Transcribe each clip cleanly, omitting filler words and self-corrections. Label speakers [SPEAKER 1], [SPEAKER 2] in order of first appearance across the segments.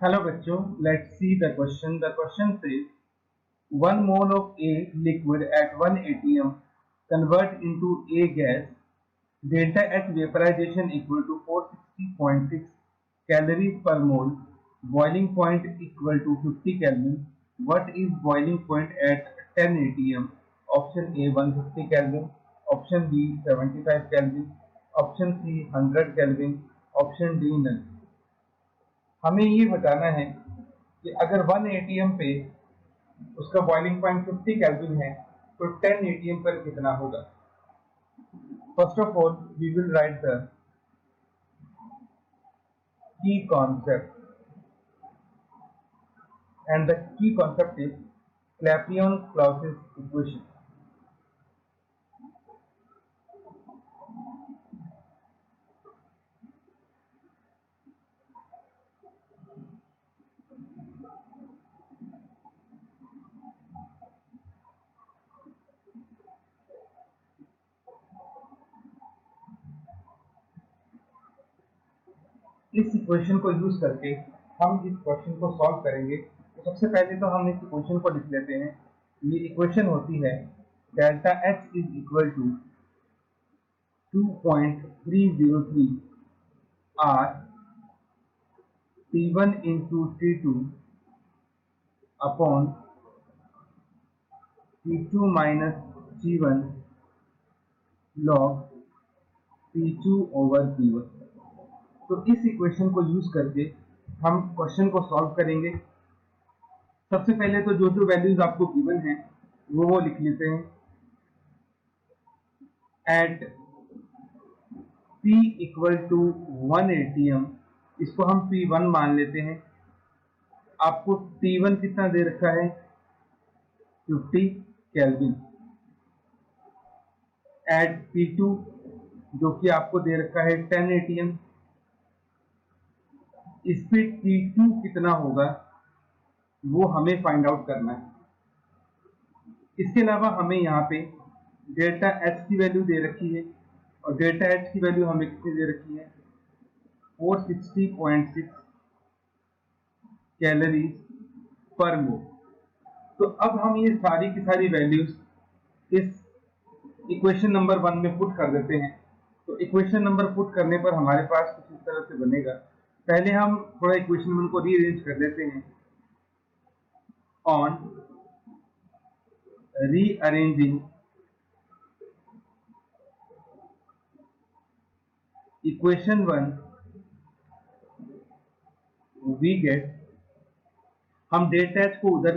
[SPEAKER 1] Hello बच्चों, let's see the question. The question says 1 mole of A liquid at 1 atm convert into A gas. Delta H vaporization equal to 460.6 calories per mole. Boiling point equal to 50 Kelvin. What is boiling point at 10 atm? Option A 150 Kelvin. Option B 75 Kelvin. Option C 100 Kelvin. Option D none. हमें ये बताना है कि अगर 1 ATM पे उसका boiling point 50 kelvin है तो 10 एटीएम पर कितना होगा। First of all we will write the key concept and the key concept is Clapeyron Clausius equation. इस इक्वेशन को यूज करके हम इस क्वेश्चन को सॉल्व करेंगे। तो सबसे पहले तो हम इस इक्वेशन को लिख लेते हैं। ये इक्वेशन होती है delta H is equal to 2.303 R T1 into T2 upon T2 minus T1 log P2 over P1। तो इस इक्वेशन को यूज करके हम क्वेश्चन को सॉल्व करेंगे। सबसे पहले तो जो जो वैल्यूज आपको गिवन है वो लिख लेते हैं। At P equal to 1 atm, इसको हम P1 मान लेते हैं। आपको T1 कितना दे रखा है 50 केल्विन। एट P2 जो कि आपको दे रखा है 10 एटीएम, इस पे T2 कितना होगा वो हमें फाइंड आउट करना है। इसके अलावा हमें यहाँ पे डेल्टा H की वैल्यू दे रखी है और डेल्टा H की वैल्यू हमें कितनी दे रखी है 460.6 कैलोरीज पर मोल। तो अब हम ये सारी की सारी वैल्यूज इस इक्वेशन नंबर 1 में पुट कर देते हैं। तो इक्वेशन नंबर पुट करने पर हमारे पास कुछ इस तरह से बनेगा। पहले हम थोड़ा इक्वेशन 1 को रीअरेंज कर लेते हैं। On rearranging equation 1 we get, हम डेल्टा एच को इधर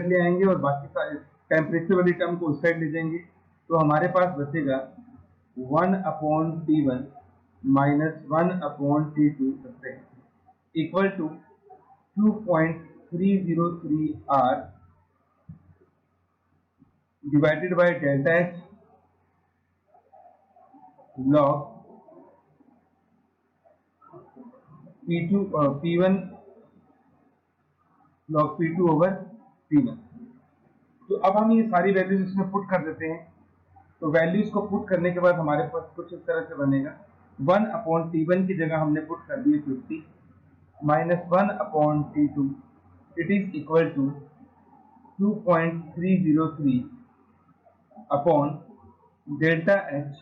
[SPEAKER 1] ले आएंगे और बाकी सारे टेम्परेचर वाली टर्म को उस साइड ले जाएंगे। तो हमारे पास बचेगा 1/T1 माइनस 1/T2 करते हैं equal to 2.303 R divided by delta H log P1 log P2 over P1। तो अब हम ये सारी वैल्यूज इसमें पुट कर देते हैं। तो वैल्यूज को पुट करने के बाद हमारे पास कुछ इस तरह से बनेगा। 1/T1 की जगह हमने पुट कर दिए 50 minus 1/T2 it is equal to 2.303 upon delta H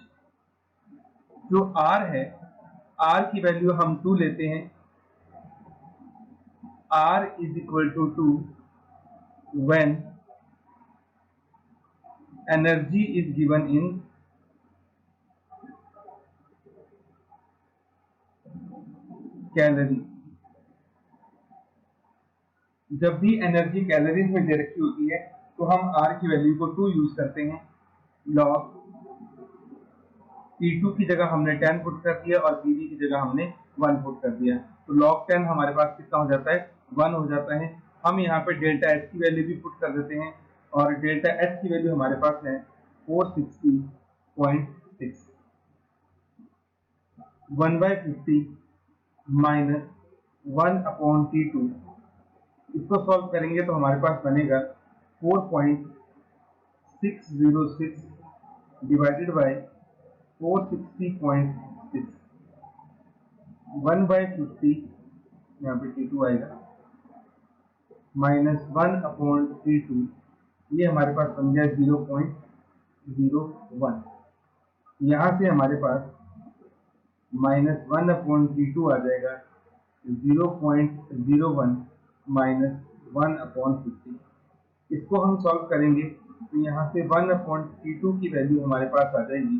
[SPEAKER 1] जो R है, R की वैल्यू हम 2 लेते हैं। R is equal to 2 when energy is given in calorie. जब भी एनर्जी कैलोरीज में दे रखी होती है तो हम R की वैल्यू को 2 यूज करते हैं। लॉग P2 की जगह हमने 10 पुट कर दिया और Pv की जगह हमने 1 पुट कर दिया। तो log 10 हमारे पास कितना हो जाता है 1 हो जाता है। हम यहाँ पे डेल्टा H की वैल्यू भी पुट कर देते हैं और डेल्टा H की वैल्यू हमारे पास है 460.6। 1/50 माइनस 1/T2, इसको सॉल्व करेंगे तो हमारे पास बनेगा 4.606 डिवाइडेड बाय 460.6 1/50, यहाँ पे T2 आएगा माइनस 1/T2, ये हमारे पास बन गया 0.01। यहाँ से हमारे पास माइनस 1/T2 आ जाएगा 0.01 माइनस 1/50। इसको हम सॉल्व करेंगे तो यहाँ से 1/T2 की वैल्यू हमारे पास आ जाएगी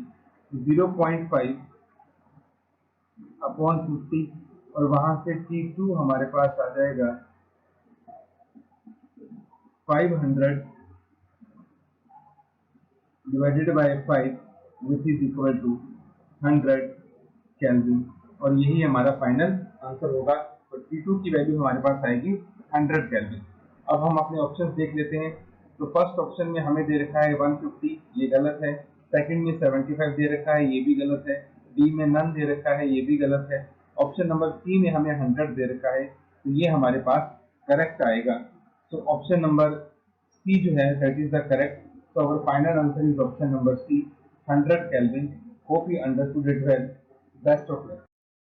[SPEAKER 1] 0.5/50 और वहां से T2 हमारे पास आ जाएगा 500 divided by 5 which is equal to 100 kelvin, और यही हमारा फाइनल आंसर होगा। तो T2 की वैल्यू हमारे पास आएगी 100 केल्विन। अब हम अपने ऑप्शंस देख लेते हैं। तो फर्स्ट ऑप्शन में हमें दे रखा है 150, ये गलत है। सेकंड में 75 दे रखा है, ये भी गलत है। डी में नन दे रखा है, ये भी गलत है। ऑप्शन नंबर सी में हमें 100 दे रखा है, तो ये हमारे पास करेक्ट आएगा। तो ऑप्शन नंबर सी जो है that is the correct. So our final answer is option number C, 100 Kelvin. Hope you understood it well. Best of luck.